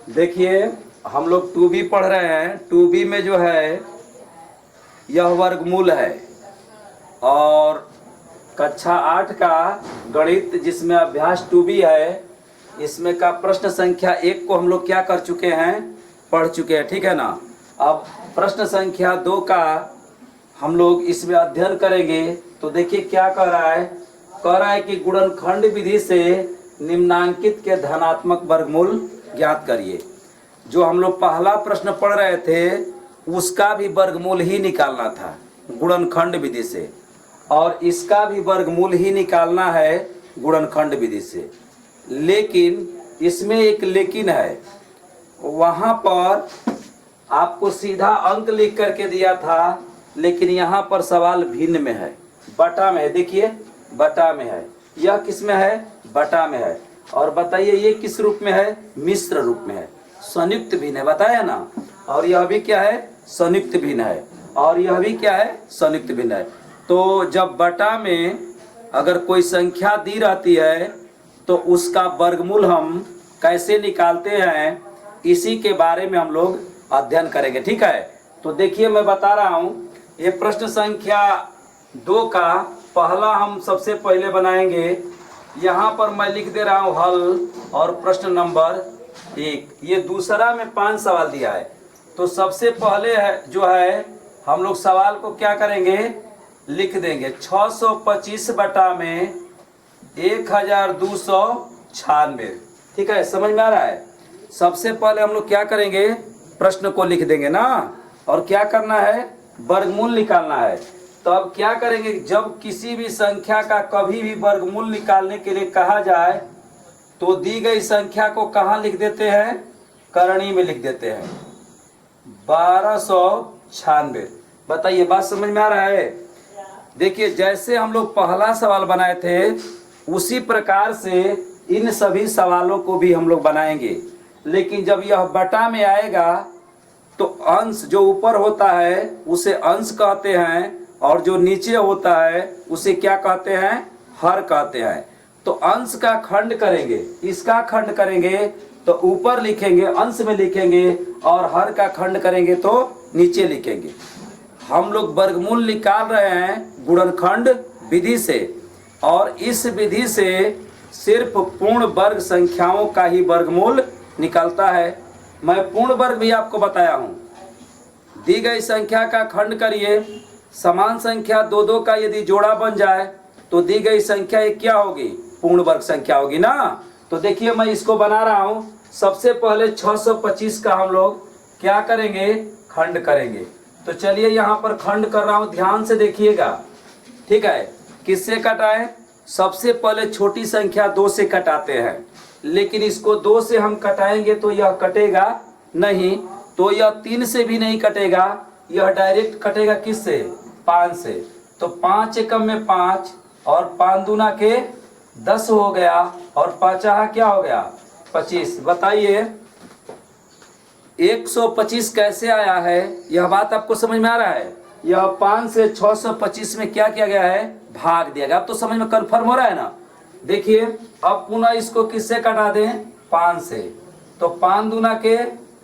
देखिए हम लोग 2B पढ़ रहे हैं। 2B में जो है यह वर्गमूल है, और कक्षा 8 का गणित जिसमें अभ्यास 2B है, इसमें का प्रश्न संख्या 1 को हम लोग क्या कर चुके हैं, पढ़ चुके हैं, ठीक है ना। अब प्रश्न संख्या 2 का हम लोग इसमें अध्ययन करेंगे। तो देखिए क्या कह रहा है कि गुणनखंड विधि से निम्नांकित के धनात्मक वर्गमूल ज्ञात करिए। जो हम लोग पहला प्रश्न पढ़ रहे थे उसका भी वर्गमूल ही निकालना था गुणनखंड विधि से, और इसका भी वर्गमूल ही निकालना है गुणनखंड विधि से। लेकिन इसमें एक लेकिन है, वहाँ पर आपको सीधा अंक लिख करके दिया था, लेकिन यहाँ पर सवाल भिन्न में है, बटा में है। देखिए बटा में है, यह किस में है, बटा में है। और बताइए ये किस रूप में है, मिश्र रूप में है, संयुक्त भिन्न है, बताया ना। और यह भी क्या है, संयुक्त भिन्न है, और यह भी क्या है, संयुक्त भिन्न है। तो जब बटा में अगर कोई संख्या दी रहती है तो उसका वर्गमूल हम कैसे निकालते हैं, इसी के बारे में हम लोग अध्ययन करेंगे, ठीक है। तो देखिए मैं बता रहा हूँ, ये प्रश्न संख्या 2 का पहला हम सबसे पहले बनाएंगे। यहाँ पर मैं लिख दे रहा हूँ हल और प्रश्न नंबर 1। ये दूसरा में 5 सवाल दिया है। तो सबसे पहले है जो है हम लोग सवाल को क्या करेंगे, लिख देंगे 625 बटा में 1296। ठीक है, समझ में आ रहा है। सबसे पहले हम लोग क्या करेंगे, प्रश्न को लिख देंगे ना, और क्या करना है, वर्गमूल निकालना है। तो अब क्या करेंगे, जब किसी भी संख्या का कभी भी वर्गमूल निकालने के लिए कहा जाए तो दी गई संख्या को कहाँ लिख देते हैं, करणी में लिख देते हैं 1296। बताइए बात समझ में आ रहा है। देखिए जैसे हम लोग पहला सवाल बनाए थे उसी प्रकार से इन सभी सवालों को भी हम लोग बनाएंगे। लेकिन जब यह बटा में आएगा तो अंश जो ऊपर होता है उसे अंश कहते हैं, और जो नीचे होता है उसे क्या कहते हैं, हर कहते हैं। तो अंश का खंड करेंगे, इसका खंड करेंगे तो ऊपर लिखेंगे, अंश में लिखेंगे, और हर का खंड करेंगे तो नीचे लिखेंगे। हम लोग वर्गमूल निकाल रहे हैं गुणनखंड विधि से, और इस विधि से सिर्फ पूर्ण वर्ग संख्याओं का ही वर्गमूल निकलता है। मैं पूर्ण वर्ग भी आपको बताया हूँ। दी गई संख्या का खंड करिए, समान संख्या 2-2 का यदि जोड़ा बन जाए तो दी गई संख्या एक क्या होगी, पूर्ण वर्ग संख्या होगी ना। तो देखिए मैं इसको बना रहा हूँ। सबसे पहले 625 का हम लोग क्या करेंगे, खंड करेंगे। तो चलिए यहाँ पर खंड कर रहा हूँ, ध्यान से देखिएगा, ठीक है। किससे कटाएं, सबसे पहले छोटी संख्या 2 से कटाते हैं, लेकिन इसको 2 से हम कटाएंगे तो यह कटेगा नहीं, तो यह 3 से भी नहीं कटेगा, यह डायरेक्ट कटेगा किससे, 5 से। तो 5 एकम में 5, और 5 दूना के 10 हो गया, और 5 क्या हो गया, 25। बताइए 125 कैसे आया है, यह बात आपको समझ में आ रहा है। यह 5 से 625 में क्या किया गया है, भाग दिया गया। अब तो समझ में कन्फर्म हो रहा है ना। देखिए अब पुनः इसको किससे कटा दें, 5 से। तो 5 दूना के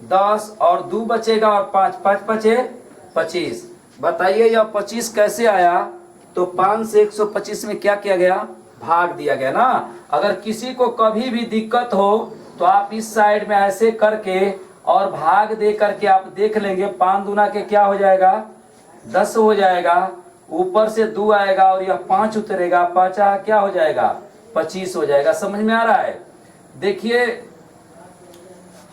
10, और 2 बचेगा, और 5 बचे 25। बताइए यह 25 कैसे आया, तो 5 से 125 में क्या किया गया, भाग दिया गया ना। अगर किसी को कभी भी दिक्कत हो तो आप इस साइड में ऐसे करके और भाग दे करके आप देख लेंगे, 5 दूना के क्या हो जाएगा, 10 हो जाएगा, ऊपर से 2 आएगा और यह 5 उतरेगा, 5 क्या हो जाएगा, 25 हो जाएगा। समझ में आ रहा है। देखिए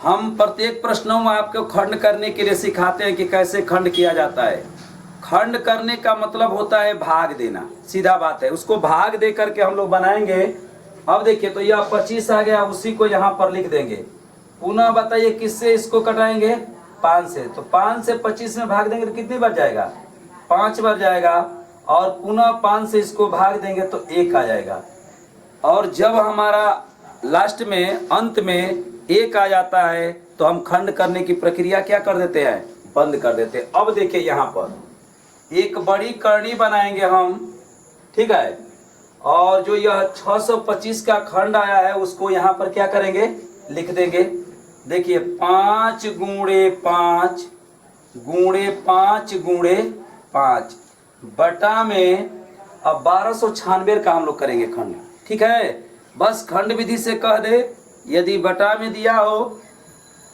हम प्रत्येक प्रश्नों में आपको खंड करने के लिए सिखाते हैं कि कैसे खंड किया जाता है। खंड करने का मतलब होता है भाग देना, सीधा बात है। उसको भाग दे करके हम लोग बनाएंगे। अब देखिए तो यह 25 आ गया, उसी को यहाँ पर लिख देंगे। पुनः बताइए किससे इसको कटाएंगे, 5 से। तो 5 से 25 में भाग देंगे तो कितनी बार जाएगा, 5 बार जाएगा, और पुनः 5 से इसको भाग देंगे तो 1 आ जाएगा। और जब हमारा लास्ट में अंत में 1 आ जाता है तो हम खंड करने की प्रक्रिया क्या कर देते हैं, बंद कर देते हैं। अब देखिए यहाँ पर एक बड़ी करनी बनाएंगे हम, ठीक है। और जो यह 625 का खंड आया है उसको यहाँ पर क्या करेंगे, लिख देंगे। देखिए 5 × 5 × 5 बटा में अब 1296 का हम लोग करेंगे खंड। ठीक है, बस खंड विधि से कह दे, यदि बटा में दिया हो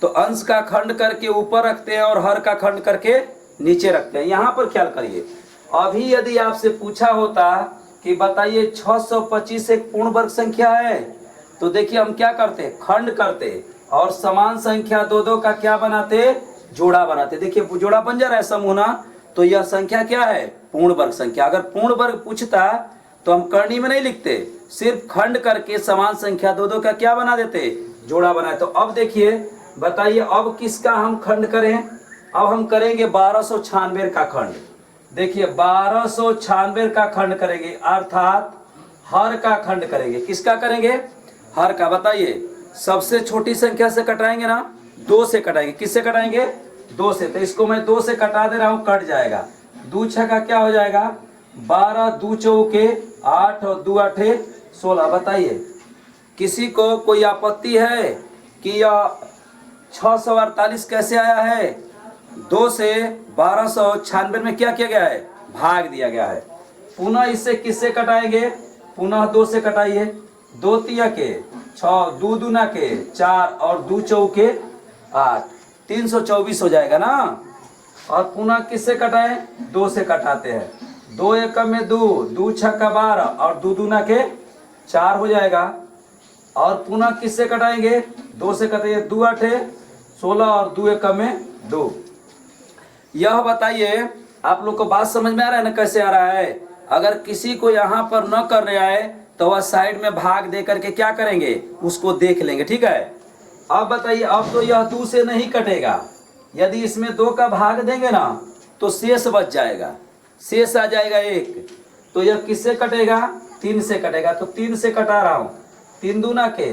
तो अंश का खंड करके ऊपर रखते हैं और हर का खंड करके नीचे रखते हैं। यहाँ पर ख्याल करिए, अभी यदि आपसे पूछा होता कि बताइए 625 एक पूर्ण वर्ग संख्या है, तो देखिए हम क्या करते, खंड करते और समान संख्या दो दो का क्या बनाते, जोड़ा बनाते। देखिए जोड़ा बन जा रहा है समूह ना, तो यह संख्या क्या है, पूर्ण वर्ग संख्या। अगर पूर्ण वर्ग पूछता तो हम करनी में नहीं लिखते, सिर्फ खंड करके समान संख्या दो दो का क्या बना देते, जोड़ा बनाए। तो अब देखिए बताइए अब किसका हम खंड करें, अब हम करेंगे 1296 का खंड। देखिए 1296 का खंड करेंगे, अर्थात हर का खंड करेंगे। किसका करेंगे, हर का। बताइए सबसे छोटी संख्या से कटाएंगे ना, 2 से कटाएंगे। किससे कटाएंगे, 2 से। तो इसको मैं 2 से कटा दे रहा हूं, कट जाएगा। 2 6 का क्या हो जाएगा, 12, 2 चौके 8 और 2 8 16। बताइए किसी को कोई आपत्ति है कि यह 648 कैसे आया है, 2 से 1296 में क्या किया गया है, भाग दिया गया है। पुनः इससे किससे कटाएंगे, पुनः 2 से कटाइए। 2 तिया के 6, 2 दूना के 4 और 2 चौके 8, 324 हो जाएगा ना। और पुनः किससे कटाएं, 2 से कटाते हैं। 2 एकम में 2, 2 छक्का 12 और 2 दूना के 4 हो जाएगा। और पुनः किससे कटाएंगे, 2 से कटाइए। 2 8 16 और 2 एकम में 2। यह बताइए आप लोग को बात समझ में आ रहा है ना, कैसे आ रहा है। अगर किसी को यहाँ पर न कर रहा है तो वह साइड में भाग दे करके क्या करेंगे, उसको देख लेंगे। ठीक है, अब बताइए अब तो यह 2 से नहीं कटेगा, यदि इसमें 2 का भाग देंगे ना तो शेष बच जाएगा, शेष आ जाएगा 1। तो यह किससे कटेगा, 3 से कटेगा। तो 3 से कटा रहा हूँ, 3 दूना के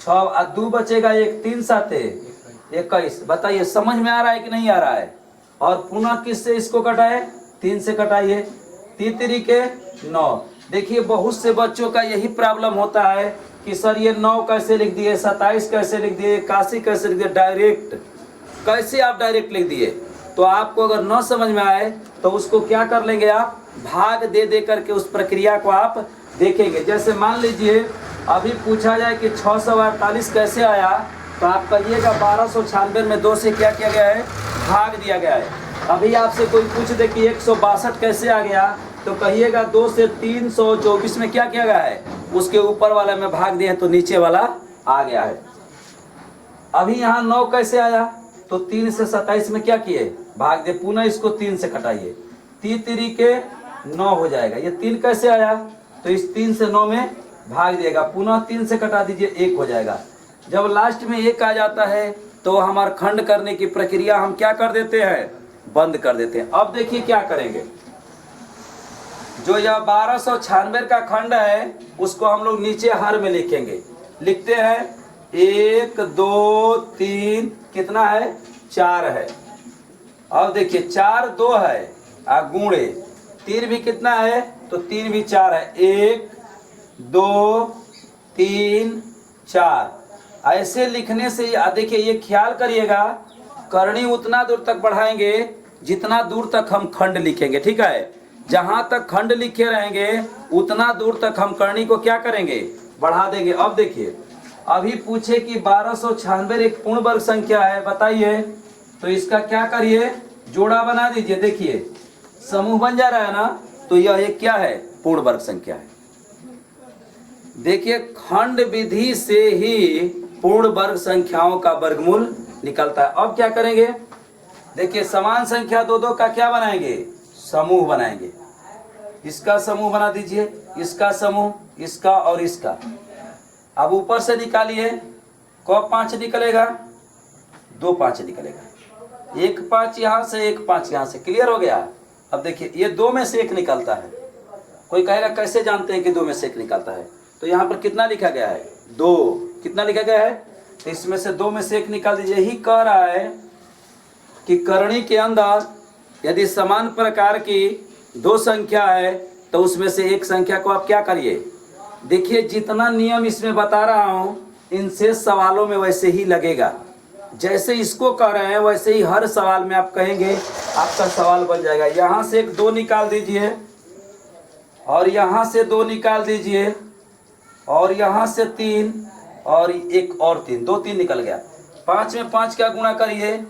6 और 2 बचेगा 1, 3 7 21। बताइए समझ में आ रहा है कि नहीं आ रहा है। और पुनः किससे इसको कटाए, 3 से कटाइए। 3 3 के 9। देखिए बहुत से बच्चों का यही प्रॉब्लम होता है कि सर ये 9 कैसे लिख दिए, 27 कैसे लिख दिए, 81 कैसे लिख दिए, डायरेक्ट कैसे आप डायरेक्ट लिख दिए। तो आपको अगर न समझ में आए तो उसको क्या कर लेंगे, आप भाग दे दे करके उस प्रक्रिया को आप देखेंगे। जैसे मान लीजिए अभी पूछा जाए कि 648 कैसे आया, तो आप कहिएगा 1296 में 2 से क्या किया गया है, भाग दिया गया है। अभी आपसे कोई पूछ दे कि 162 कैसे आ गया, तो कहिएगा 2 से 324 में क्या किया गया है, उसके ऊपर वाला में भाग दिया तो नीचे वाला आ गया है। अभी यहाँ 9 कैसे आया, तो 3 से 27 में क्या किए, भाग दे। पुनः इसको 3 से कटाइए, 3 3 के 9 हो जाएगा। ये 3 कैसे आया, तो इस 3 से 9 में भाग दिएगा। पुनः 3 से कटा दीजिए, 1 हो जाएगा। जब लास्ट में 1 आ जाता है तो हमारा खंड करने की प्रक्रिया हम क्या कर देते हैं, बंद कर देते हैं। अब देखिए क्या करेंगे, जो यह 1296 का खंड है उसको हम लोग नीचे हर में लिखेंगे। लिखते हैं 1 2 3 कितना है, 4 है। अब देखिए 4 2 है, गुणे 3 भी कितना है, तो 3 भी 4 है। 1 2 3 4 ऐसे लिखने से देखिए ये ख्याल करिएगा, करनी उतना दूर तक बढ़ाएंगे जितना दूर तक हम खंड लिखेंगे। ठीक है, जहां तक खंड लिखे रहेंगे उतना दूर तक हम करनी को क्या करेंगे, बढ़ा देंगे। अब देखिए अभी पूछे कि 1296 एक पूर्ण वर्ग संख्या है, बताइए। तो इसका क्या करिए, जोड़ा बना दीजिए। देखिए समूह बन जा रहा है ना, तो यह एक क्या है, पूर्ण वर्ग संख्या है। देखिए खंड विधि से ही पूर्ण वर्ग संख्याओं का वर्गमूल निकलता है। अब क्या करेंगे, देखिए समान संख्या दो दो का क्या बनाएंगे, समूह बनाएंगे। इसका समूह बना दीजिए, इसका समूह, इसका और इसका। अब ऊपर से निकालिए, कब 5 निकलेगा, 2 5 निकलेगा। 1 5 यहाँ से, 1 5 यहाँ से। क्लियर हो गया। अब देखिए ये 2 में से 1 निकलता है। कोई कहेगा कैसे जानते हैं कि 2 में से 1 निकलता है, तो यहाँ पर कितना लिखा गया है, 2। कितना लिखा गया है, तो इसमें से 2 में से 1 निकाल दीजिए। यही कह रहा है कि करणी के अंदर यदि समान प्रकार की 2 संख्या है तो उसमें से एक संख्या को आप क्या करिए। देखिए जितना नियम इसमें बता रहा हूँ इन शेष सवालों में वैसे ही लगेगा। जैसे इसको कह रहे हैं वैसे ही हर सवाल में आप कहेंगे, आपका सवाल बन जाएगा। यहाँ से एक 2 निकाल दीजिए, और यहाँ से 2 निकाल दीजिए, और यहाँ से 3, और एक और 3, 2 3 निकल गया। 5 में 5 का गुणा करिए,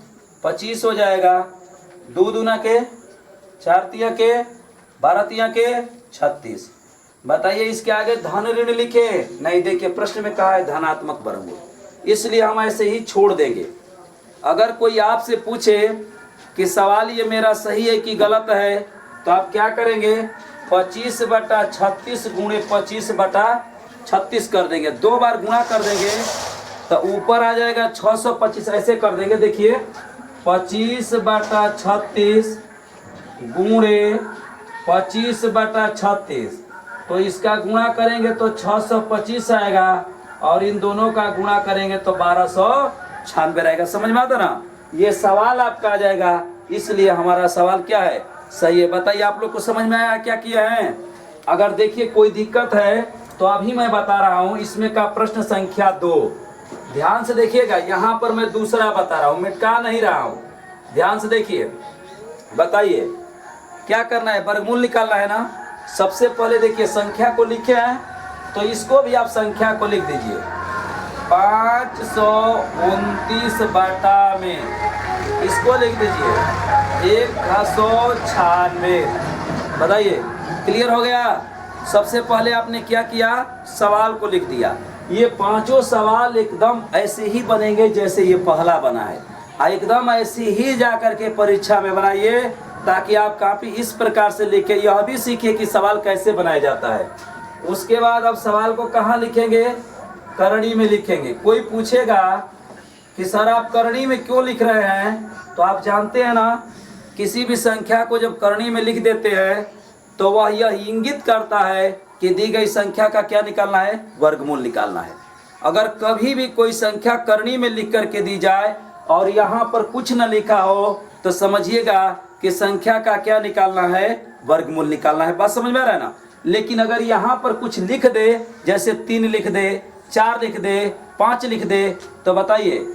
25 हो जाएगा। 2 दूना के 4 तिया के 12 तिया के 36। बताइए इसके आगे धन ऋण लिखे? नहीं, देखिए प्रश्न में कहा है धनात्मक वर्गमूल, इसलिए हम ऐसे ही छोड़ देंगे। अगर कोई आपसे पूछे कि सवाल ये मेरा सही है कि गलत है, तो आप क्या करेंगे? 25/36 गुणे 25/36 कर देंगे, 2 बार गुणा कर देंगे तो ऊपर आ जाएगा 625। ऐसे कर देंगे, देखिए 25/36 गुणे 25/36, तो इसका गुणा करेंगे तो 625 आएगा, और इन दोनों का गुणा करेंगे तो 1296 रहेगा। समझ में आता ना? ये सवाल आपका आ जाएगा, इसलिए हमारा सवाल क्या है? सही है। बताइए आप लोग को समझ में आया क्या किया है? अगर देखिए कोई दिक्कत है तो अभी मैं बता रहा हूँ, इसमें का प्रश्न संख्या 2, ध्यान से देखिएगा। यहाँ पर मैं दूसरा बता रहा हूँ, मिटा नहीं रहा हूँ, ध्यान से देखिए। बताइए क्या करना है? वर्गमूल निकालना है ना। सबसे पहले देखिए संख्या को लिखे हैं, तो इसको भी आप संख्या को लिख दीजिए। 529 बटा में इसको लिख दीजिए 196। बताइए क्लियर हो गया? सबसे पहले आपने क्या किया? सवाल को लिख दिया। ये पांचों सवाल एकदम ऐसे ही बनेंगे जैसे ये पहला बना है, एकदम ऐसे ही जा करके परीक्षा में बनाइए, ताकि आप काफी इस प्रकार से लिखे, यह भी सीखिए कि सवाल कैसे बनाया जाता है। उसके बाद अब सवाल को कहाँ लिखेंगे? करणी में लिखेंगे। कोई पूछेगा कि सर आप करणी में क्यों लिख रहे हैं, तो आप जानते हैं ना, किसी भी संख्या को जब करणी में लिख देते हैं तो वह यह इंगित करता है कि दी गई संख्या का क्या निकालना है? वर्गमूल निकालना है। अगर कभी भी कोई संख्या करणी में लिख करके दी जाए और यहाँ पर कुछ न लिखा हो, तो समझिएगा कि संख्या का क्या निकालना है? वर्गमूल निकालना है। बात समझ में आ रहा है ना? लेकिन अगर यहाँ पर कुछ लिख दे, जैसे 3 लिख दे, 4 लिख दे, 5 लिख दे, तो बताइए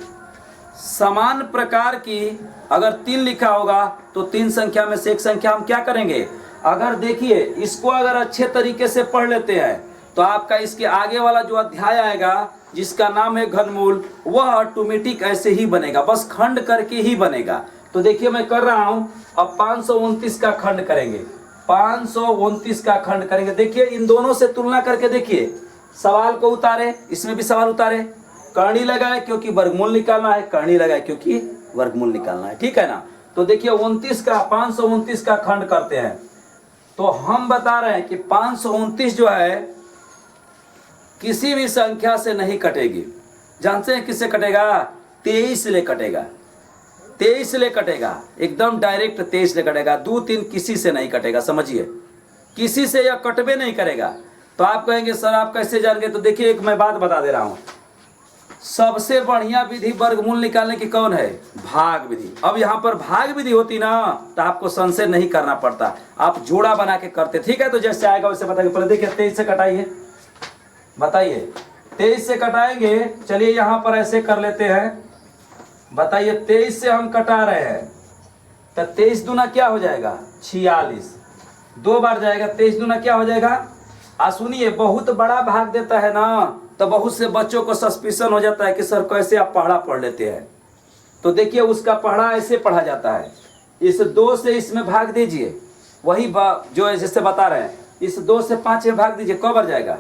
समान प्रकार की अगर 3 लिखा होगा तो 3 संख्या में से एक संख्या हम क्या करेंगे? अगर देखिए इसको अगर अच्छे तरीके से पढ़ लेते हैं तो आपका इसके आगे वाला जो अध्याय आएगा जिसका नाम है घनमूल, वह ऑटोमेटिक ऐसे ही बनेगा, बस खंड करके ही बनेगा। तो देखिए मैं कर रहा हूं, अब 529 का खंड करेंगे, 529 का खंड करेंगे। देखिए इन दोनों से तुलना करके देखिए, सवाल को उतारे, इसमें भी सवाल उतारे, करणी लगाए क्योंकि वर्गमूल निकालना है, करणी लगाए क्योंकि वर्गमूल निकालना है, ठीक है ना। तो देखिए 529 का खंड करते हैं, तो हम बता रहे हैं कि 529 जो है किसी भी संख्या से नहीं कटेगी। जानते हैं किससे कटेगा? 23 ले कटेगा, 23 ले कटेगा, एकदम डायरेक्ट 23 ले कटेगा। 2 3 किसी से नहीं कटेगा, समझिए, किसी से यह कटबे नहीं करेगा। तो आप कहेंगे सर आप कैसे जान गए? तो देखिए एक मैं बात बता दे रहा हूं, सबसे बढ़िया विधि वर्गमूल निकालने की कौन है? भाग विधि। अब यहाँ पर भाग विधि होती ना तो आपको संशय नहीं करना पड़ता, आप जोड़ा बना के करते, ठीक है। तो जैसे आएगा वैसे बताइए। पहले देखिए 23 से कटाइए, बताइए 23 से कटाएंगे। चलिए यहाँ पर ऐसे कर लेते हैं, बताइए 23 से हम कटा रहे हैं तो 23 दूना क्या हो जाएगा? 46, 2 बार जाएगा, 23 दूना क्या हो जाएगा? सुनिए बहुत बड़ा भाग देता है ना, तो बहुत से बच्चों को सस्पिशन हो जाता है कि सर कैसे आप पढ़ा पढ़ लेते हैं। तो देखिए उसका पढ़ा ऐसे पढ़ा जाता है, इस 2 से इसमें भाग दीजिए, वही जो जैसे बता रहे हैं, इस 2 से 5 में भाग दीजिए, कब बार जाएगा?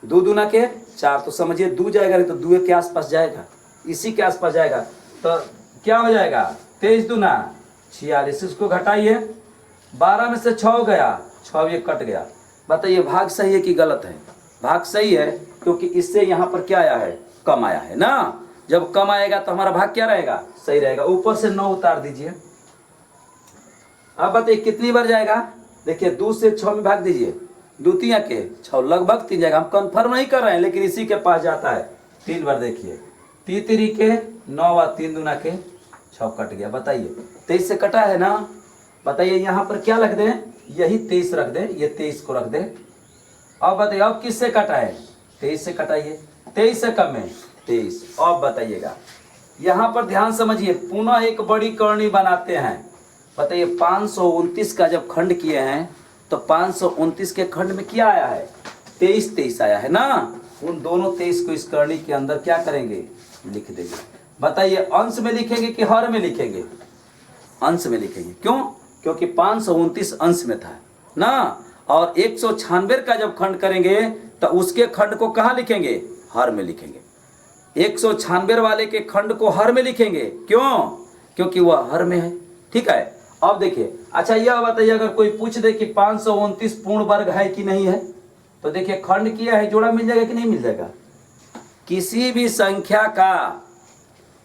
2 दूना के 4, तो समझिए 2 जाएगा नहीं तो 2 के आसपास जाएगा, इसी के आसपास जाएगा, तो क्या हो जाएगा? 23 दूना 46, इसको घटाइए, 12 में से 6 गया, 6 ये कट गया। बताइए भाग सही है कि गलत है? भाग सही है, क्योंकि इससे यहाँ पर क्या आया है? कम आया है ना। जब कम आएगा तो हमारा भाग क्या रहेगा? सही रहेगा। ऊपर से 9 उतार दीजिए। अब बताइए कितनी बार जाएगा? देखिए 2 से 6 में भाग दीजिए, 2 तिया के 6, लगभग 3 जाएगा, हम कंफर्म नहीं कर रहे हैं लेकिन इसी के पास जाता है। 3 बार देखिए, 3 3 के 9 और 3 दूना के 6 कट गया। बताइए 23 से कटा है ना। बताइए यहाँ पर क्या रख दें? यही 23 रख दे, ये 23 को रख दे। अब बताइए अब किससे कटा है? 23 से कटाइए, 23 से कम है 23। अब बताइएगा यहाँ पर ध्यान समझिए, पुनः एक बड़ी करनी बनाते हैं। बताइए 529 का जब खंड किए हैं तो 529 के खंड में क्या आया है? 23 आया है ना। उन दोनों 23 को इस करनी के अंदर क्या करेंगे? लिख देंगे। बताइए अंश में लिखेंगे कि हर में लिखेंगे? अंश में लिखेंगे। क्यों? क्योंकि 529 अंश में था ना, और 196 का जब खंड करेंगे तो उसके खंड को कहाँ लिखेंगे? हर में लिखेंगे। 196 वाले के खंड को हर में लिखेंगे। क्यों? क्योंकि वह हर में है। ठीक है। अब देखिए, अच्छा यह बताइए, अगर कोई पूछ दे कि 529 पूर्ण वर्ग है कि नहीं है, तो देखिए खंड किया है, जोड़ा मिल जाएगा कि नहीं मिल जाएगा? किसी भी संख्या का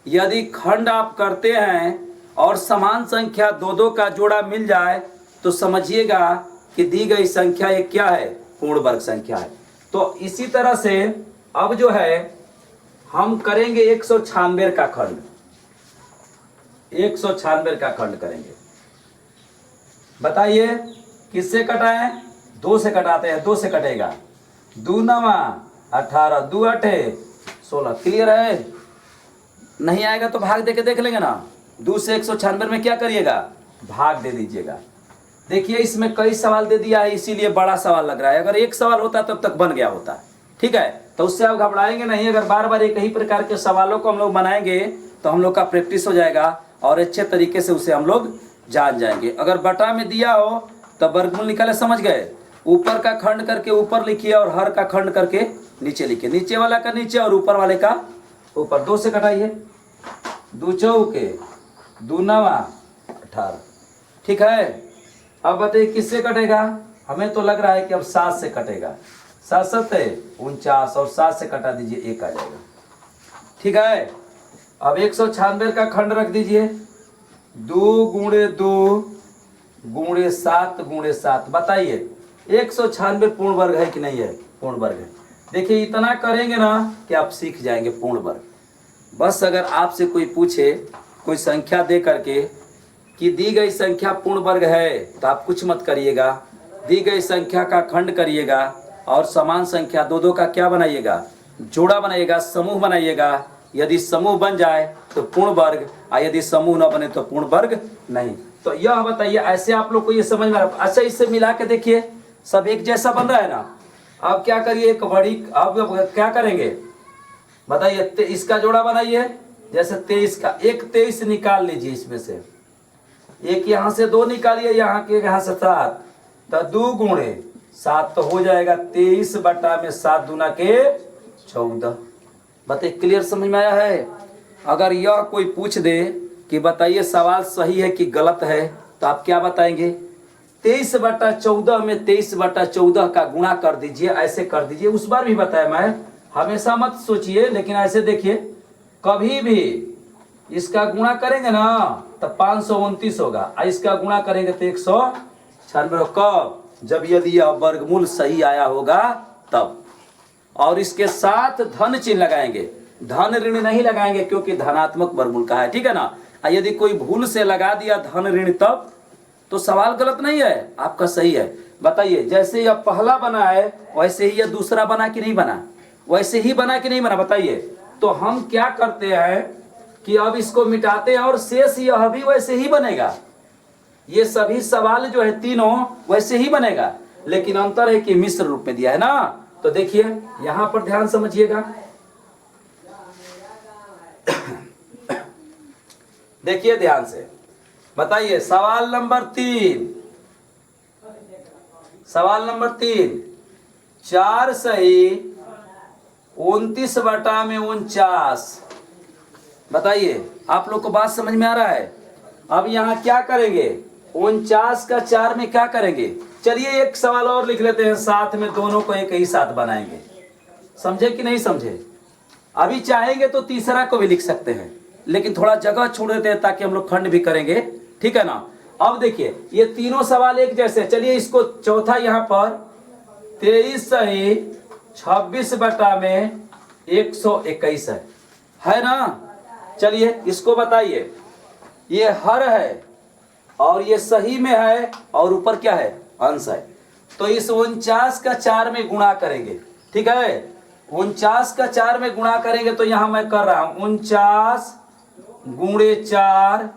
यदि खंड आप करते हैं और समान संख्या दो दो का जोड़ा मिल जाए तो समझिएगा कि दी गई संख्या एक क्या है? पूर्ण वर्ग संख्या है। तो इसी तरह से अब जो है हम करेंगे 196 का खंड, 196 का खंड करेंगे। बताइए किससे कटाएं? 2 से कटाते हैं। 2 से कटेगा, 2 9 18, 2 8 16। क्लियर है? नहीं आएगा तो भाग दे के देख लेंगे ना। 2 से 196 में क्या करिएगा? भाग दे दीजिएगा। देखिए इसमें कई सवाल दे दिया है, इसीलिए बड़ा सवाल लग रहा है। अगर एक सवाल होता तब तक बन गया होता। ठीक है, तो उससे आप घबराएंगे नहीं। अगर बार बार एक ही प्रकार के सवालों को हम लोग बनाएंगे तो हम लोग का प्रैक्टिस हो जाएगा और अच्छे तरीके से उसे हम लोग जान जाएंगे। अगर बटा में दिया हो तो वर्गमूल निकाले, समझ गए? ऊपर का खंड करके ऊपर लिखिए और हर का खंड करके नीचे लिखिए। नीचे वाला का नीचे और ऊपर वाले का ऊपर। 2 से कटाइए, 2 चौके 2 9 18। ठीक है। अब बताइए किससे कटेगा? हमें तो लग रहा है कि अब 7 से कटेगा। 7 7 49 और 7 से कटा दीजिए, 1 आ जाएगा। ठीक है। अब 196 का खंड रख दीजिए, 2 गुणे 2 गुणे 7 गुणे 7। बताइए 196 पूर्ण वर्ग है कि नहीं है? पूर्ण वर्ग है। देखिए इतना करेंगे ना कि आप सीख जाएंगे पूर्ण वर्ग। बस अगर आपसे कोई पूछे, कोई संख्या दे करके कि दी गई संख्या पूर्ण वर्ग है, तो आप कुछ मत करिएगा, दी गई संख्या का खंड करिएगा और समान संख्या दो दो का क्या बनाइएगा? जोड़ा बनाइएगा, समूह बनाइएगा। यदि समूह बन जाए तो पूर्ण वर्ग, और यदि समूह न बने तो पूर्ण वर्ग नहीं। तो यह बताइए, ऐसे आप लोग को ये समझ में। अच्छा इससे मिला के देखिए, सब एक जैसा बन रहा है ना। अब क्या करिए, एक बड़ी, अब क्या करेंगे बताइए? इसका जोड़ा बनाइए। जैसे 23 का, एक 23 निकाल लीजिए इसमें से, एक यहाँ से 2 निकालिए, यहाँ के यहाँ से 7, तो 2 गुणे 7 तो हो जाएगा 23 बटा में 7 दूना के 14। बताइए क्लियर समझ में आया है? अगर यह कोई पूछ दे कि बताइए सवाल सही है कि गलत है, तो आप क्या बताएंगे? 23 बटा 14 में 23 बटा 14 का गुणा कर दीजिए, ऐसे कर दीजिए। उस बार भी बताया मैं, हमेशा मत सोचिए, लेकिन ऐसे देखिए, कभी भी इसका गुणा करेंगे ना तो 529 होगा, और इसका गुणा करेंगे तो 196। कब? जब यदि यह वर्गमूल सही आया होगा तब। और इसके साथ धन चिन्ह लगाएंगे, धन ऋण नहीं लगाएंगे, क्योंकि धनात्मक वर्गमूल का है। ठीक है ना। यदि कोई भूल से लगा दिया धन ऋण तब तो सवाल गलत नहीं है, आपका सही है। बताइए जैसे यह पहला बना है वैसे ही यह दूसरा बना कि नहीं बना? वैसे ही बना कि नहीं बना? बताइए। तो हम क्या करते हैं कि अब इसको मिटाते हैं और शेष यह भी वैसे ही बनेगा। ये सभी सवाल जो है तीनों वैसे ही बनेगा, लेकिन अंतर है कि मिश्र रूप में दिया है ना। तो देखिए यहां पर ध्यान समझिएगा। देखिए ध्यान से बताइए, सवाल नंबर 3, सवाल नंबर 3, 4 सही 29 बटा में 49। बताइए आप लोग को बात समझ में आ रहा है? अब यहाँ क्या करेंगे? 49 का 4 में क्या करेंगे? चलिए एक सवाल और लिख लेते हैं, साथ में दोनों को एक ही साथ बनाएंगे। समझे कि नहीं समझे? अभी चाहेंगे तो तीसरा को भी लिख सकते हैं, लेकिन थोड़ा जगह छोड़ देते हैं ताकि हम लोग खंड भी करेंगे। ठीक है ना। अब देखिए ये तीनों सवाल एक जैसे। चलिए इसको चौथा यहाँ पर 23 सही 26 बटा में 121 है ना। चलिए इसको बताइए, ये हर है और ये सही में है और ऊपर क्या है? अंश है। तो इस 49 का 4 में गुणा करेंगे। ठीक है, 49 का 4 में गुणा करेंगे तो यहां मैं कर रहा हूं 49 गुणे 4,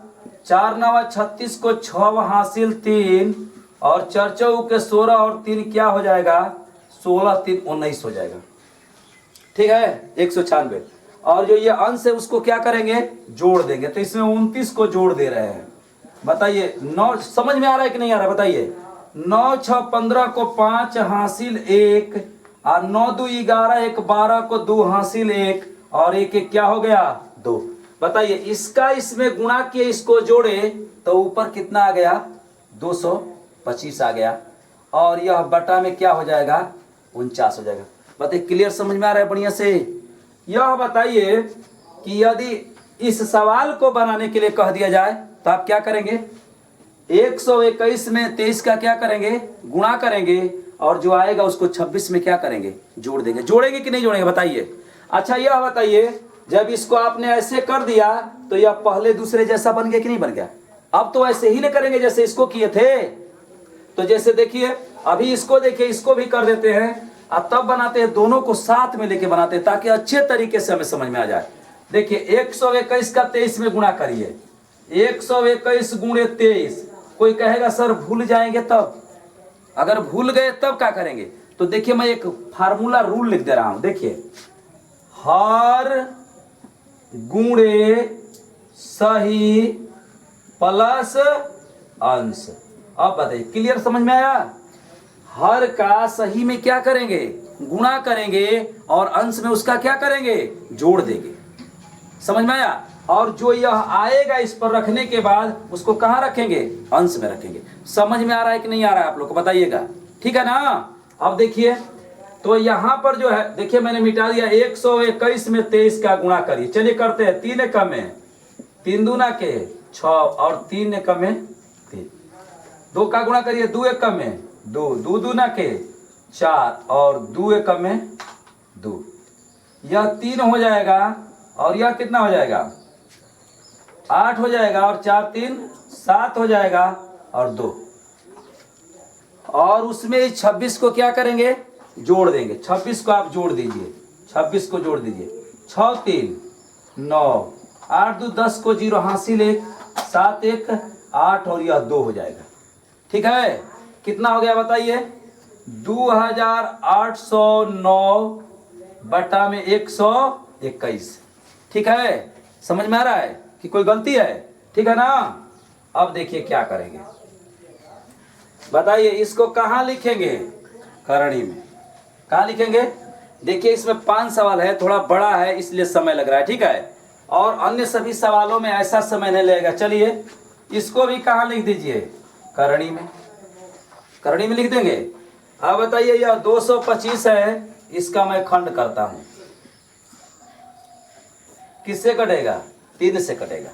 4 नवा 36 को 6 हासिल 3 और 4 के 16 और 3 क्या हो जाएगा 16 3 19 हो जाएगा। ठीक है 196। और जो ये अंश है उसको क्या करेंगे जोड़ देंगे, तो इसमें 29 को जोड़ दे रहे हैं। बताइए 9 समझ में आ रहा है कि नहीं आ रहा है बताइए। 9 6 15 को 5 हासिल 1 और 9 2 11 1 12 को 2 हासिल 1 और 1 1 क्या हो गया 2। बताइए इसका इसमें गुणा किए इसको जोड़े तो ऊपर कितना आ गया 225 आ गया और यह बटा में क्या हो जाएगा 49 हो जाएगा। बताइए क्लियर समझ में आ रहा है बढ़िया से। यह बताइए कि यदि इस सवाल को बनाने के लिए कह दिया जाए तो आप क्या करेंगे 121 में 23 का क्या करेंगे गुणा करेंगे और जो आएगा उसको 26 में क्या करेंगे जोड़ देंगे। जोड़ेंगे कि नहीं जोड़ेंगे बताइए। अच्छा यह बताइए जब इसको आपने ऐसे कर दिया तो यह पहले दूसरे जैसा बन गया कि नहीं बन गया। अब तो ऐसे ही ना करेंगे जैसे इसको किए थे। तो जैसे देखिए अभी इसको देखिए इसको भी कर देते हैं अब तब बनाते हैं दोनों को साथ में लेके बनाते हैं ताकि अच्छे तरीके से हमें समझ में आ जाए। देखिए 121 का 23 में गुणा करिए 121 गुणे 23। कोई कहेगा सर भूल जाएंगे तब, अगर भूल गए तब क्या करेंगे। तो देखिए मैं एक फार्मूला रूल लिख दे रहा हूं। देखिए हर गुणे सही प्लस अंश। अब बताइए क्लियर समझ में आया। हर का सही में क्या करेंगे गुणा करेंगे और अंश में उसका क्या करेंगे जोड़ देंगे। समझ में आया। और जो यह आएगा इस पर रखने के बाद उसको कहां रखेंगे अंश में रखेंगे। समझ में आ रहा है कि नहीं आ रहा है आप लोग को बताइएगा। ठीक है ना। अब देखिए तो यहां पर जो है देखिए मैंने मिटा दिया 121 में 23 का गुणा करिए। चलिए करते हैं 3 एकम में 3 दूना के 6 और 3 एकम में 3। 2 का गुणा करिए 2 एकम में 2 2 दूना के 4 और 2 एकम में 2। यह 3 हो जाएगा और यह कितना हो जाएगा 8 हो जाएगा और 4 3 7 हो जाएगा और 2 और उसमें 26 को क्या करेंगे जोड़ देंगे। 26 को आप जोड़ दीजिए 26 को जोड़ दीजिए 6 3 9 8 2 10 को 0 हासिल 1 7 1 8 और यह 2 हो जाएगा। ठीक है कितना हो गया बताइए 2809 बटा में 121। ठीक है समझ में आ रहा है कि कोई गलती है। ठीक है ना। अब देखिए क्या करेंगे बताइए इसको कहां लिखेंगे करणी में। कहां लिखेंगे देखिए इसमें 5 सवाल है थोड़ा बड़ा है इसलिए समय लग रहा है। ठीक है और अन्य सभी सवालों में ऐसा समय नहीं लगेगा। चलिए इसको भी कहां लिख दीजिए करणी में। करणी में लिख देंगे। अब बताइए यह 225 है इसका मैं खंड करता हूं। किससे कटेगा 3 से कटेगा।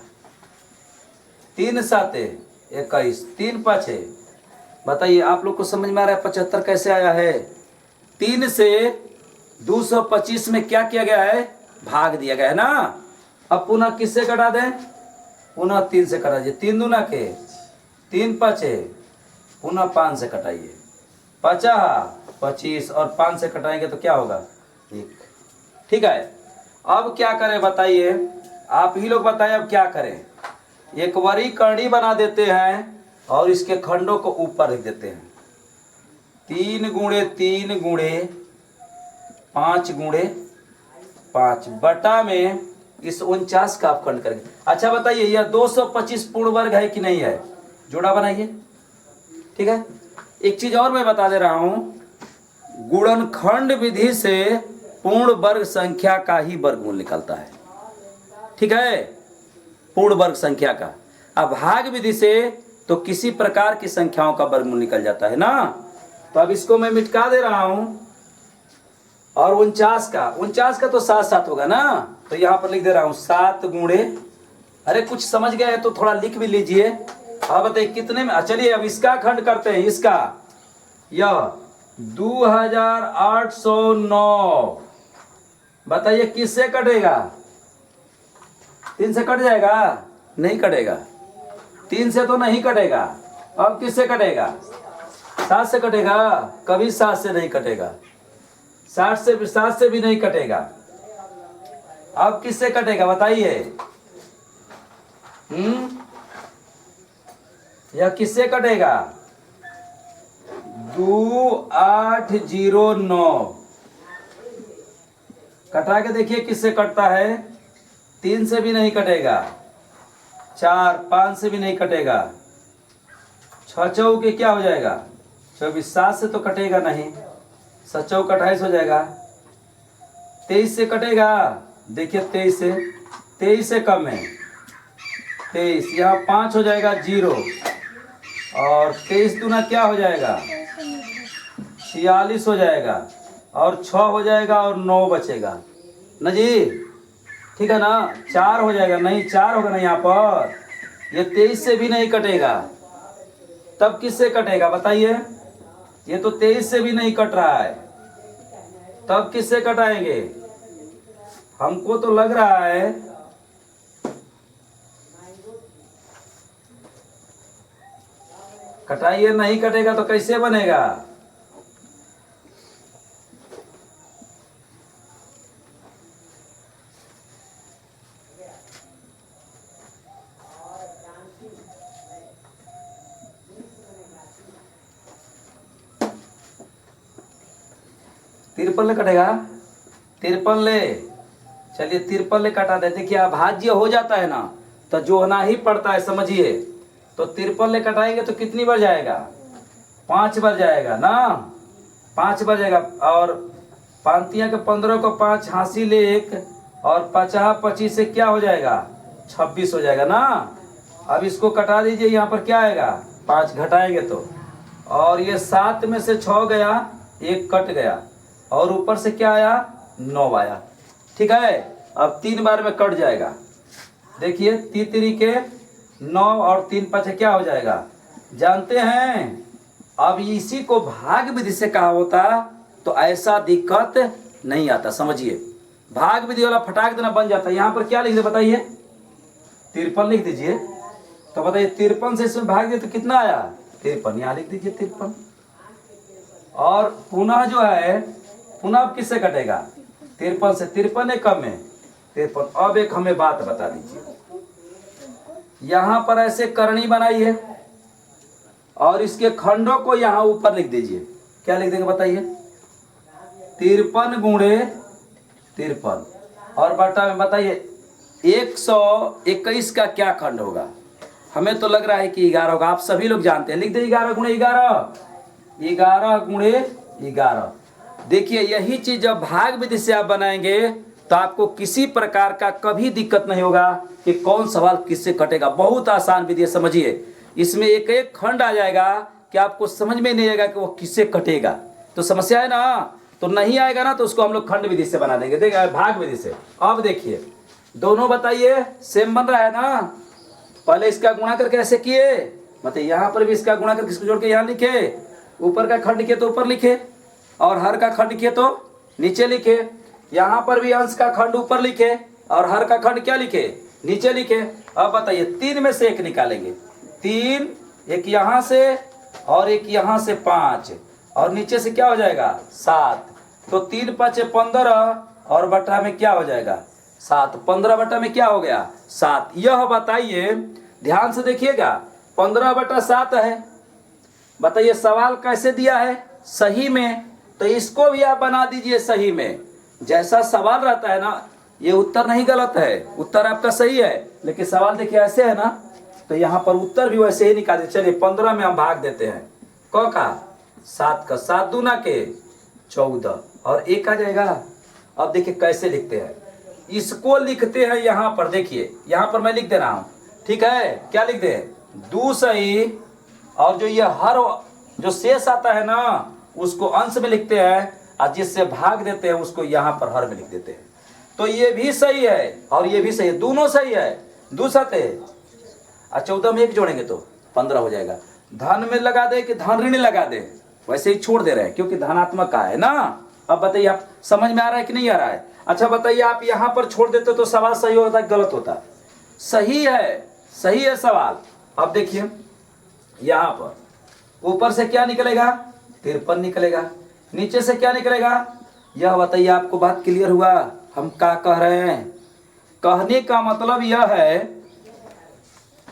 3 7 21 3 5 बताइए आप लोग को समझ में आ रहा है 75 कैसे आया है। 3 से 225 में क्या किया गया है भाग दिया गया है ना। अब पुनः किससे कटा दें पुनः 3 से कटा दीजिए 3 दूना के 3 5 पुनः 5 से कटाइए 25 और 5 से कटाएंगे तो क्या होगा 1। ठीक है अब क्या करें बताइए आप ही लोग बताइए अब क्या करें। एक वरी करणी बना देते हैं और इसके खंडों को ऊपर रख देते हैं 3 गुणे 3 गुणे 5 गुणे 5 बटा में इस 49 का आप खंड करेंगे। अच्छा बताइए यह 225 पूर्ण वर्ग है कि नहीं है जोड़ा बनाइए। ठीक है एक चीज और मैं बता दे रहा हूं गुणनखंड विधि से पूर्ण वर्ग संख्या का ही वर्गमूल निकलता है। ठीक है पूर्ण वर्ग संख्या का। अब भाग विधि से तो किसी प्रकार की संख्याओं का वर्गमूल निकल जाता है ना। तो अब इसको मैं मिटा दे रहा हूं और 49 का तो 7 7 होगा ना। तो यहां पर लिख दे रहा हूं 7 गुणे अरे कुछ समझ गए तो थोड़ा लिख भी लीजिए। अब बताइए कितने में। चलिए अब इसका खंड करते हैं इसका यह 2809 बताइए किससे कटेगा 3 से कट जाएगा नहीं कटेगा 3 से तो नहीं कटेगा। अब किससे कटेगा 7 से कटेगा कभी 7 से नहीं कटेगा 7 से भी नहीं कटेगा। अब किससे कटेगा बताइए यह किससे कटेगा? 2809 कटा के देखिए किससे कटता है। 3 से भी नहीं कटेगा, 4 5 से भी नहीं कटेगा, 6 चौके क्या हो जाएगा 24, 7 से तो कटेगा नहीं, 7 चौक 28 हो जाएगा। 23 से कटेगा, देखिए 23 से कम है 23, यहाँ 5 हो जाएगा 0, और 23 दूना क्या हो जाएगा 46 हो जाएगा, और 6 हो जाएगा और 9 बचेगा ना जी, ठीक है ना। 4 हो जाएगा, नहीं 4 होगा ना यहाँ पर, ये 23 से भी नहीं कटेगा, तब किससे कटेगा बताइए? ये तो 23 से भी नहीं कट रहा है, तब किससे कटाएंगे? हमको तो लग रहा है कटाइए, नहीं कटेगा तो कैसे बनेगा? तिरपन ले कटेगा, 53 ले, चलिए 53 ले कटा दे। देखिए अभाज्य हो जाता है ना तो जोड़ना ही पड़ता है, समझिए। तो 53 ले कटाएंगे तो कितनी बार जाएगा? 5 बार जाएगा ना, 5 बार जाएगा। और 5 के 15 को 5 हासिल 1, और 50 25 से क्या हो जाएगा 26 हो जाएगा ना। अब इसको कटा दीजिए, यहाँ पर क्या आएगा 5 घटाएंगे तो, और ये 7 में से 6 गया, 1 कट गया, और ऊपर से क्या आया 9 आया, ठीक है। अब 3 बार में कट जाएगा, देखिए 3 के 9 और 3 5 क्या हो जाएगा जानते हैं। अब इसी को भाग विधि से कहा होता तो ऐसा दिक्कत नहीं आता, समझिए। भाग विधि वाला फटाक देना बन जाता है। यहाँ पर क्या लिख दे बताइए, 53 लिख दीजिए, तो बताइए 53 से इसमें भाग दिए तो कितना आया 53, यहाँ लिख दीजिए 53। और पुनः जो है, पुनः अब किससे कटेगा 53 से, 53 एक कम है 53। अब एक हमें बात बता दीजिए, यहां पर ऐसे करनी बनाई है और इसके खंडों को यहां ऊपर लिख दीजिए, क्या लिख देंगे बताइए 53 गुणे 53, और बटा में बताइए 121 का क्या खंड होगा? हमें तो लग रहा है कि 11 होगा, आप सभी लोग जानते हैं, लिख दे 11 गुणे 11, 11 गुणे 11। देखिए यही चीज जब भाग विधि से आप बनाएंगे तो आपको किसी प्रकार का कभी दिक्कत नहीं होगा कि कौन सवाल किससे कटेगा। बहुत आसान विधि है, समझिए। इसमें एक एक खंड आ जाएगा कि आपको समझ में नहीं आएगा कि वो किससे कटेगा, तो समस्या है ना। तो नहीं आएगा ना तो उसको हम लोग खंड विधि से बना देंगे, देखिए भाग विधि से। अब देखिए दोनों बताइए सेम बन रहा है ना। पहले इसका गुणा करके ऐसे किए, मतलब यहाँ पर भी इसका गुणा करके इसको जोड़ के यहाँ लिखे, ऊपर का खंड किए तो ऊपर लिखे, और हर का खंड किए तो नीचे लिखे। यहाँ पर भी अंश का खंड ऊपर लिखे और हर का खंड क्या लिखे नीचे लिखे। अब बताइए 3 में से 1 निकालेंगे, 3, एक यहाँ से और एक यहाँ से 5, और नीचे से क्या हो जाएगा 7। तो 3 5 15, और बटा में क्या हो जाएगा 7, 15 बटा में क्या हो गया 7। यह बताइए ध्यान से देखिएगा 15 बटा 7 है। बताइए सवाल कैसे दिया है सही में, तो इसको भी आप बना दीजिए सही में। जैसा सवाल रहता है ना, ये उत्तर नहीं गलत है, उत्तर आपका सही है, लेकिन सवाल देखिए ऐसे है ना, तो यहाँ पर उत्तर भी वैसे ही निकाल दीजिए। चलिए 15 में हम भाग देते हैं, क का 7 का 7 दूना के 14, और 1 आ जाएगा। अब देखिए कैसे लिखते हैं, इसको लिखते हैं यहाँ पर, देखिए यहाँ पर मैं लिख दे रहा हूँ, ठीक है। क्या लिख दे दू सही, और जो ये हर जो शेष आता है ना उसको अंश में लिखते हैं, और जिससे भाग देते हैं उसको यहाँ पर हर में लिख देते हैं। तो ये भी सही है और ये भी सही है, दोनों सही है। 2 7 है, और 14 में 1 जोड़ेंगे तो 15 हो जाएगा। धन में लगा दे कि धन ऋण लगा दे, वैसे ही छोड़ दे रहे हैं क्योंकि धनात्मक का है ना। अब बताइए आप समझ में आ रहा है कि नहीं आ रहा है? अच्छा बताइए आप यहाँ पर छोड़ देते तो सवाल सही होता गलत होता? सही है सवाल। अब देखिए यहाँ पर ऊपर से क्या निकलेगा 53 निकलेगा, नीचे से क्या निकलेगा, यह बताइए आपको बात क्लियर हुआ हम क्या कह रहे हैं? कहने का मतलब यह है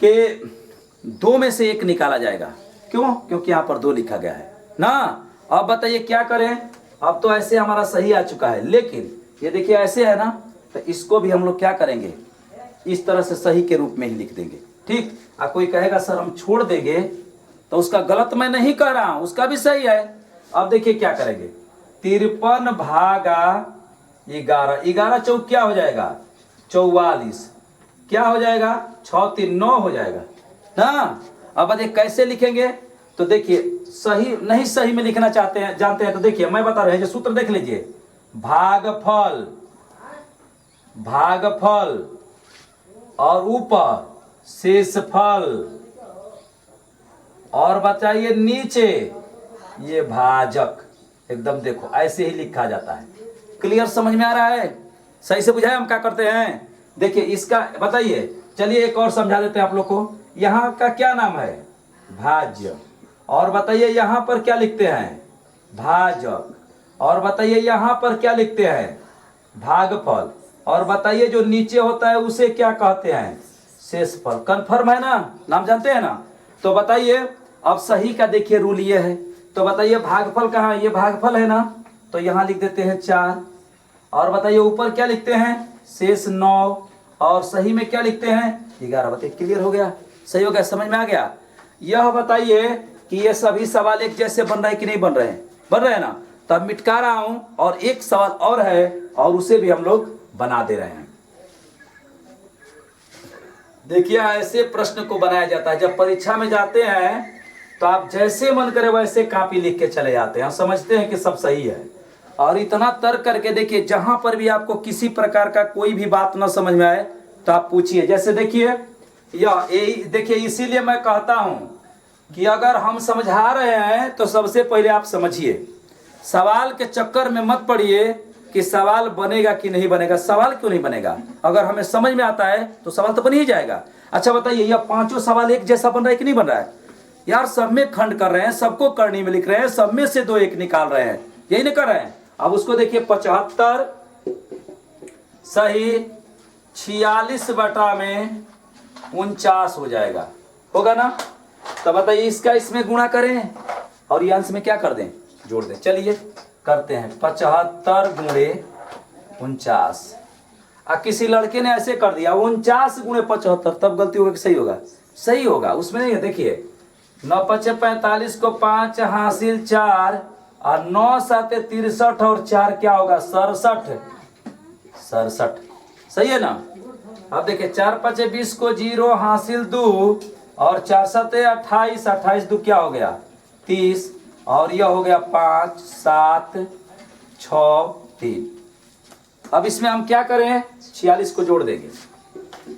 कि 2 में से 1 निकाला जाएगा। क्यों? क्योंकि यहाँ पर 2 लिखा गया है ना। अब बताइए क्या करें। अब तो ऐसे हमारा सही आ चुका है, लेकिन ये देखिए ऐसे है ना, तो इसको भी हम लोग क्या करेंगे, इस तरह से सही के रूप में ही लिख देंगे। ठीक। कोई कहेगा सर हम छोड़ देंगे, तो उसका गलत मैं नहीं कह रहा हूं, उसका भी सही है। अब देखिए क्या करेंगे, 53 भागा 11, 11 चौक क्या हो जाएगा 44, क्या हो जाएगा 6 3 9 हो जाएगा ना। अब देखिए कैसे लिखेंगे, तो देखिए सही नहीं सही में लिखना चाहते हैं जानते हैं, तो देखिए मैं बता रहे हैं, सूत्र देख लीजिए, भागफल, भागफल और ऊपर शेषफल, और बताइए नीचे ये भाजक। एकदम देखो ऐसे ही लिखा जाता है। क्लियर समझ में आ रहा है? सही से बुझाए हम क्या करते हैं। देखिए इसका बताइए, चलिए एक और समझा देते हैं आप लोग को। यहाँ का क्या नाम है, भाज्य, और बताइए यहाँ पर क्या लिखते हैं, भाजक, और बताइए यहाँ पर क्या लिखते हैं, भागफल, और बताइए जो नीचे होता है उसे क्या कहते हैं, शेषफल। कन्फर्म है ना, नाम जानते हैं ना। तो बताइए अब सही का देखिए रूल ये है, तो बताइए भागफल कहाँ है, ये भागफल है ना, तो यहाँ लिख देते हैं 4, और बताइए ऊपर क्या लिखते हैं, शेष 9, और सही में क्या लिखते हैं 11। बताइए क्लियर हो गया, सही हो गया, समझ में आ गया। यह बताइए कि ये सभी सवाल एक जैसे बन रहे हैं कि नहीं बन रहे हैं, बन रहे हैं ना। तब मिटका रहा हूं, और एक सवाल और है, और उसे भी हम लोग बना दे रहे हैं। देखिए ऐसे प्रश्न को बनाया जाता है, जब परीक्षा में जाते हैं तो आप जैसे मन करे वैसे कॉपी लिख के चले जाते हैं, समझते हैं कि सब सही है। और इतना तर्क करके देखिए, जहां पर भी आपको किसी प्रकार का कोई भी बात न समझ में आए तो आप पूछिए। जैसे देखिए देखिए, इसीलिए मैं कहता हूं कि अगर हम समझा रहे हैं तो सबसे पहले आप समझिए, सवाल के चक्कर में मत पड़िए कि सवाल बनेगा कि नहीं बनेगा। सवाल क्यों नहीं बनेगा, अगर हमें समझ में आता है तो सवाल तो बन ही जाएगा। अच्छा बताइए, यह 5 सवाल एक जैसा बन रहा है कि नहीं बन रहा है यार। सब में खंड कर रहे हैं, सबको करनी में लिख रहे हैं, सब में से 2 1 निकाल रहे हैं, यही नहीं कर रहे हैं। अब उसको देखिए 75 सही 46 बटा में 49 हो जाएगा, होगा ना। तो बताइए इसका इसमें गुणा करें और ये अंश में क्या कर दें, जोड़ दें। चलिए करते हैं, 75 गुणे 49। किसी लड़के ने ऐसे कर दिया 49 गुणे 75, तब गलती होगा कि सही होगा, सही होगा, उसमें नहीं है। देखिए 9 5 45 को 5 हासिल 4, और 9 7 63, और 4 क्या होगा 67, 67 सही है ना। अब देखिए 4 5 20 को 0 हासिल 2, और 4 7 28, 28 2 क्या हो गया 30, और यह हो गया 5 7 6 3। अब इसमें हम क्या करें, 46 को जोड़ देंगे,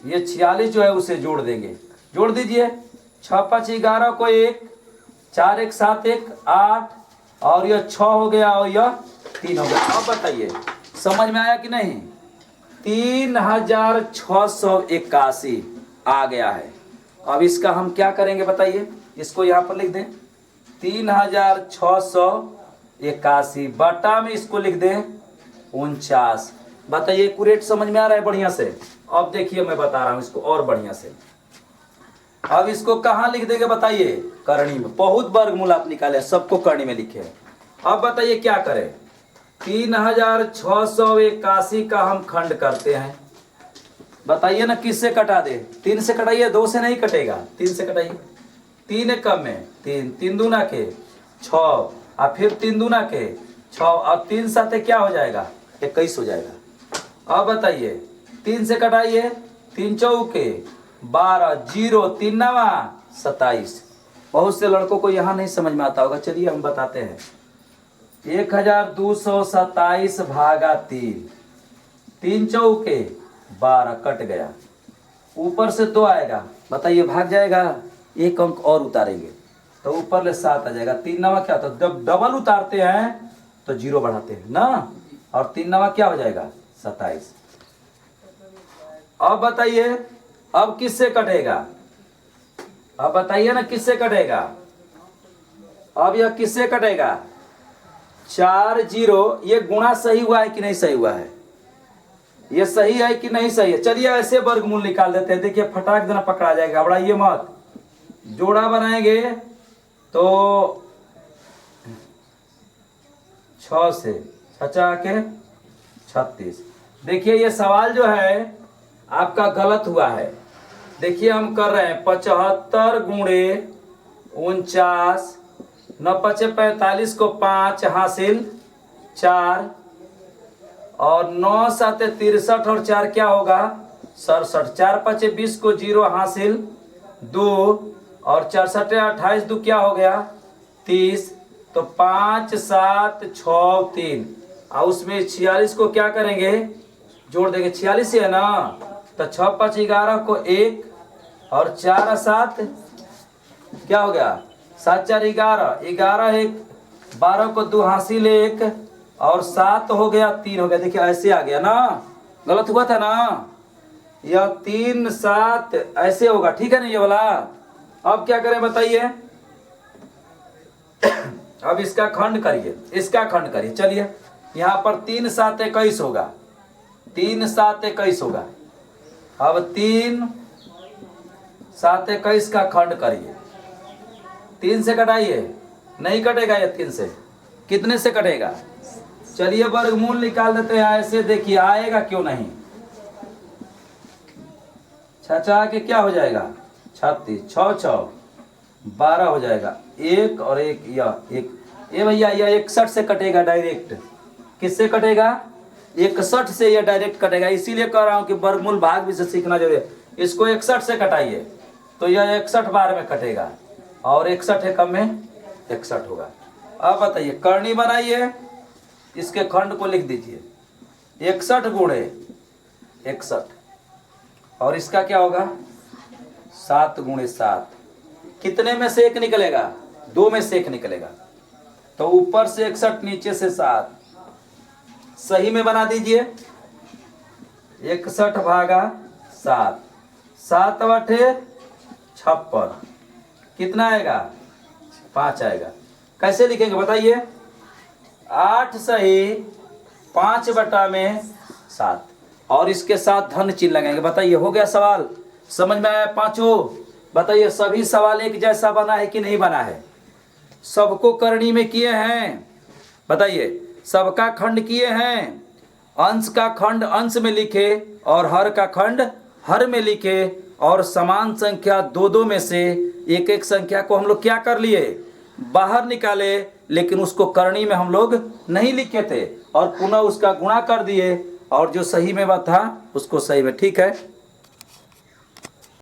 ये 46 जो है उसे जोड़ देंगे, जोड़ दीजिए। 6 5 11 को 1, 4 1 7 1 8, और यह 6 हो गया, और यह 3 हो गया। अब बताइए समझ में आया कि नहीं। 3681 आ गया है। अब इसका हम क्या करेंगे बताइए, इसको यहाँ पर लिख दें 3681 बटा में इसको लिख दें 49। बताइए एक्यूरेट समझ में आ रहा है बढ़िया से। अब देखिए मैं बता रहा हूँ इसको और बढ़िया से। अब इसको कहाँ लिख देंगे बताइए, करणी में। बहुत वर्गमूल आप निकाले, सबको करणी में लिखे। अब बताइए क्या करें, 3681 का हम खंड करते हैं। बताइए ना किससे कटा दे, 3 से कटाइए, 2 से नहीं कटेगा, 3 से कटाइए। 3 कम में 3, 3 दूना के 6, और फिर 3 दूना के 6, और 3 साथ क्या हो जाएगा 21 हो जाएगा। अब बताइए 3 से कटाइए, 3 चौके 12, 0 3 9 27। बहुत से लड़कों को यहाँ नहीं समझ में आता होगा, चलिए हम बताते हैं। 1227 भागा 3, 3 चौके 12 कट गया, ऊपर से 2 आएगा, बताइए भाग जाएगा। 1 अंक और उतारेंगे तो ऊपर ले 7 आ जाएगा। 3 9 क्या होता है, जब डबल उतारते हैं तो 0 बढ़ाते हैं ना, और 3 9 क्या हो जाएगा 27। अब बताइए अब किससे कटेगा, अब बताइए ना किससे कटेगा। अब यह किससे कटेगा, 4 0। ये गुणा सही हुआ है कि नहीं सही हुआ है, ये सही है कि नहीं सही है? चलिए ऐसे वर्गमूल निकाल देते हैं। देखिए फटाक देना पकड़ा जाएगा, घबराइए मत। जोड़ा बनाएंगे तो 6 से 6 के 36। देखिए ये सवाल जो है आपका गलत हुआ है। देखिए हम कर रहे हैं 75 गुणे 49, 9 पचे 45 को 5 हासिल 4, और 9 साते 63 और 4 क्या होगा 67, 4 पचे 20 को 0 हासिल 2, और 4 सटे 28, 2 क्या हो गया 30, तो 5 7 6 3, और उसमें 46 को क्या करेंगे जोड़ देंगे, 46 है ना, तो 6 5 11 को 1, और 4 7 क्या हो गया 7 4 11, 11 1 12 को 2 हासिल 1, और 7 हो गया 3 हो गया। देखिए ऐसे आ गया ना, गलत हुआ था ना, यह 3 7 ऐसे होगा, ठीक है ना ये वाला। अब क्या करें बताइए, अब इसका खंड करिए, इसका खंड करिए। चलिए यहाँ पर 3 7 21 होगा, 3 7 21 होगा। अब 3 7 21 का खंड करिए, 3 से कटाइए, नहीं कटेगा ये 3 से, कितने से कटेगा? चलिए वर्गमूल निकाल देते हैं ऐसे, देखिए आएगा क्यों नहीं। 6 के क्या हो जाएगा 36, 6 6 12 हो जाएगा, 1 और 1 यह 1, ये भैया यह 61 से कटेगा डायरेक्ट। किससे कटेगा 61 से, यह डायरेक्ट कटेगा। इसीलिए कह रहा हूं कि वर्गमूल भाग भी से सीखना जरूरी है। इसको 61 से कटाइए तो यह 61 बार में कटेगा, और 61 है कम में 61 होगा। अब बताइए करनी बनाइए, इसके खंड को लिख दीजिए 61 गुणे 61, और इसका क्या होगा 7 गुणे 7, कितने में से 1 निकलेगा 2 में से 1 निकलेगा, तो ऊपर से 61 नीचे से 7, सही में बना दीजिए 61 भागा 7, 7 बटे 56 कितना आएगा 5 आएगा। कैसे लिखेंगे बताइए, 8 सही 5 बटा में 7, और इसके साथ धन चिन्ह लगाएंगे। बताइए हो गया सवाल, समझ में आया पांचों? बताइए सभी सवाल एक जैसा बना है कि नहीं बना है? सबको करनी में किए हैं, बताइए सबका खंड किए हैं, अंश का खंड अंश में लिखे और हर का खंड हर में लिखे, और समान संख्या 2 2 में से एक एक संख्या को हम लोग क्या कर लिए बाहर निकाले, लेकिन उसको करनी में हम लोग नहीं लिखे थे, और पुनः उसका गुणा कर दिए, और जो सही में बात था उसको सही में। ठीक है।